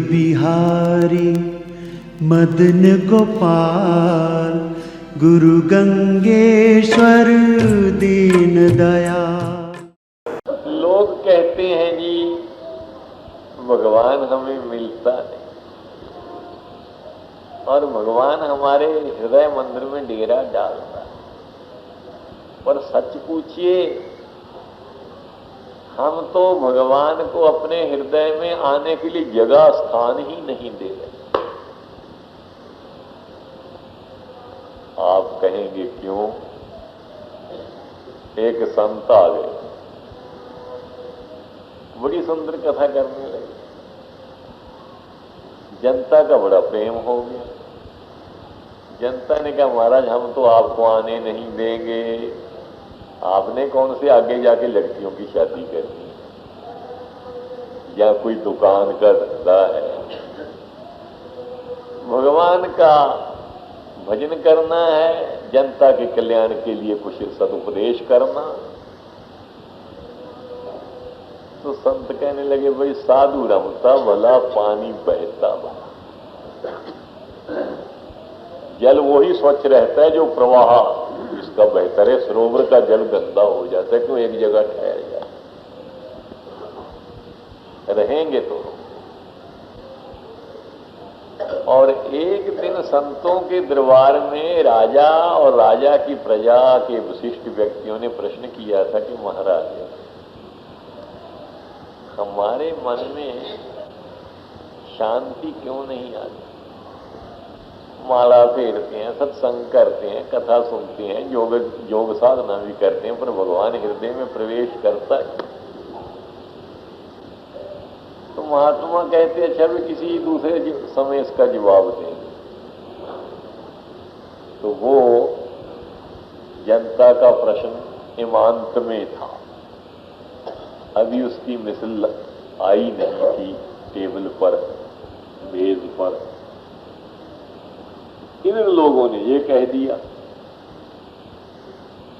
बिहारी मदन गोपाल गुरु गंगेश्वर दीन दयाल। लोग कहते हैं जी भगवान हमें मिलता नहीं और भगवान हमारे हृदय मंदिर में डेरा डालता है। पर सच पूछिए, हम तो भगवान को अपने हृदय में आने के लिए जगह स्थान ही नहीं दे रहे। आप कहेंगे क्यों? एक संत आ गए, बड़ी सुंदर कथा करने लगे। जनता का बड़ा प्रेम हो गया। जनता ने कहा महाराज हम तो आपको आने नहीं देंगे, आपने कौन से आगे जाके लड़कियों की शादी करनी है या कोई दुकान का धंधा है। भगवान का भजन करना है, जनता के कल्याण के लिए कुछ सदुपदेश करना। तो संत कहने लगे भाई साधु रमता भला पानी बहता भला। जल वही स्वच्छ रहता है जो प्रवाह इसका बेहतर है। सरोवर का जल गंदा हो जाता है, क्यों एक जगह ठहर जाए। रहेंगे तो। और एक दिन संतों के दरबार में राजा और राजा की प्रजा के विशिष्ट व्यक्तियों ने प्रश्न किया था कि महाराज हमारे मन में शांति क्यों नहीं आती? माला फेरते हैं, सत्संग करते हैं, कथा सुनते हैं, योग साधना भी करते हैं, पर भगवान हृदय में प्रवेश करता है। तो महात्मा कहते अच्छा भी किसी दूसरे समय इसका जवाब देंगे। तो वो जनता का प्रश्न इमानत में था, अभी उसकी मिसल आई नहीं थी टेबल पर, मेज पर। इन लोगों ने ये कह दिया।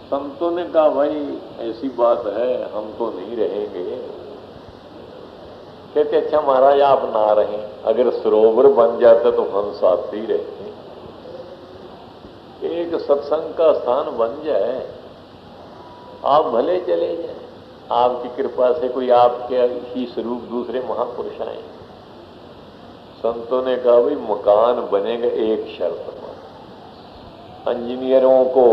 संतों ने कहा भाई ऐसी बात है, हम तो नहीं रहेंगे। कहते अच्छा महाराज आप ना रहें, अगर सरोवर बन जाता तो हम साथ ही रहते। एक सत्संग का स्थान बन जाए, आप भले चले जाएं। आपकी कृपा से कोई आपके ही स्वरूप दूसरे महापुरुष आए। संतों ने कहा भाई मकान बनेगा एक शर्त पर, इंजीनियरों को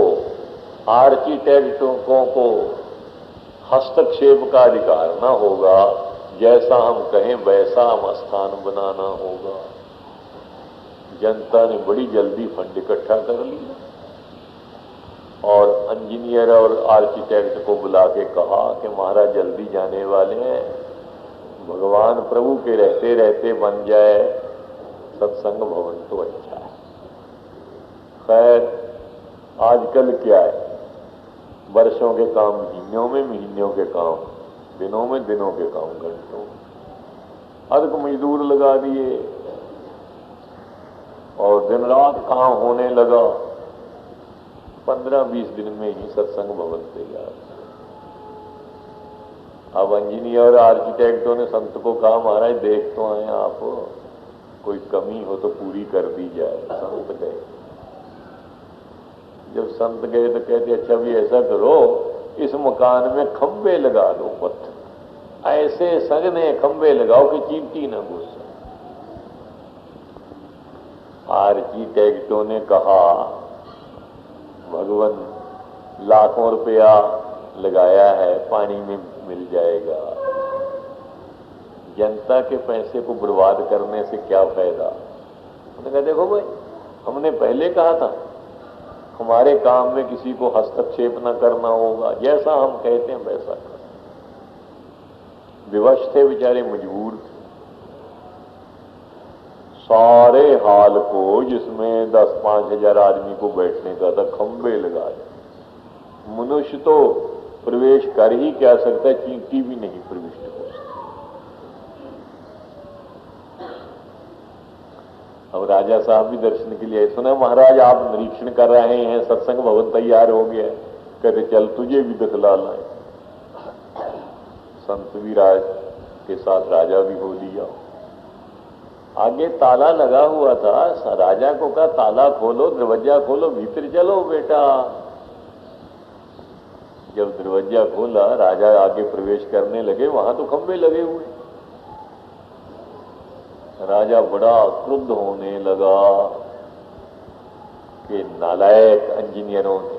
आर्किटेक्टों को हस्तक्षेप का अधिकार ना होगा, जैसा हम कहें वैसा हम स्थान बनाना होगा। जनता ने बड़ी जल्दी फंड इकट्ठा कर लिया और इंजीनियर और आर्किटेक्ट को बुला के कहा कि महाराज जल्दी जाने वाले हैं, भगवान प्रभु के रहते रहते बन जाए सत्संग भवन तो अच्छा है। खैर आजकल क्या है, वर्षों के काम महीनों में, महीनों के काम दिनों में, दिनों के काम घंटों में। अधिक मजदूर लगा दिए और दिन रात काम होने लगा। 15-20 दिन में ही सत्संग भवन तैयार। अब इंजीनियर आर्किटेक्टों ने संत को कहा महाराज देख तो आए आप, कोई कमी हो तो पूरी कर दी जाए। संत गए। जब संत गए तो कहते अच्छा भी ऐसा करो, इस मकान में खंबे लगा दो, पत्थर ऐसे सघने खंबे लगाओ कि चींटी न घुस। आर्किटेक्टों ने कहा भगवान लाखों रुपया लगाया है, पानी में मिल जाएगा। जनता के पैसे को बर्बाद करने से क्या फायदा? उन्होंने कहा देखो भाई हमने पहले कहा था हमारे काम में किसी को हस्तक्षेप न करना होगा, जैसा हम कहते हैं वैसा कर। विवश थे बेचारे, मजबूर थे। सारे हाल को जिसमें 10-5 हजार आदमी को बैठने का था खंबे लगाए। मनुष्य तो प्रवेश कर ही क्या सकता है, चींटी भी नहीं प्रविष्ट हो सकती। अब राजा साहब भी दर्शन के लिए सुना महाराज आप निरीक्षण कर रहे हैं, सत्संग भवन तैयार हो गया। कहते चल तुझे भी दिखला लाए। संत भी राज के साथ राजा भी हो लिया। आगे ताला लगा हुआ था। राजा को कहा ताला खोलो, दरवाजा खोलो, भीतर चलो बेटा। जब दरवाजा खोला, राजा आगे प्रवेश करने लगे, वहां तो खंबे लगे हुए। राजा बड़ा क्रुद्ध होने लगा कि नालायक इंजीनियरों ने,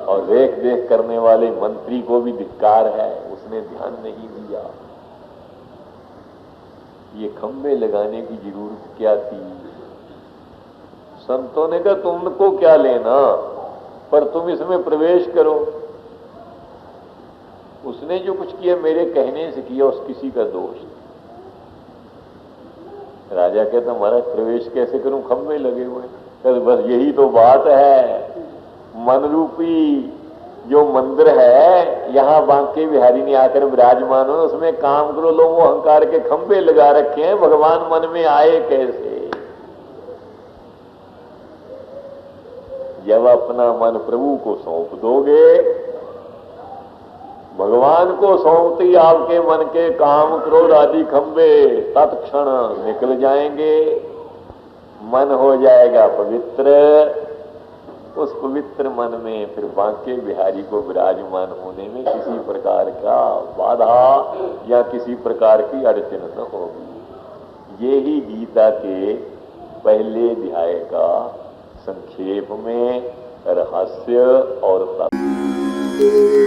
और देख देख करने वाले मंत्री को भी धिक्कार है, उसने ध्यान नहीं दिया। ये खंबे लगाने की जरूरत क्या थी? संतों ने कहा तुमको क्या लेना, पर तुम इसमें प्रवेश करो। उसने जो कुछ किया मेरे कहने से किया, उस किसी का दोष नहीं। राजा कहता महाराज प्रवेश कैसे करूं, खंबे लगे हुए। कहते बस यही तो बात है, मन रूपी जो मंदिर है, यहां बांके बिहारी ने आकर विराजमान हो, उसमें काम करो। लोग वो अहंकार के खंबे लगा रखे हैं, भगवान मन में आए कैसे? जब अपना मन प्रभु को सौंप दोगे, भगवान को सौंपते ही आपके मन के काम क्रोध आदि खंबे तत्क्षण निकल जाएंगे। मन हो जाएगा पवित्र। उस पवित्र मन में फिर बांके बिहारी को विराजमान होने में किसी प्रकार का बाधा या किसी प्रकार की अड़चन न होगी। ये ही गीता के पहले अध्याय का संक्षेप में रहस्य और तत्व।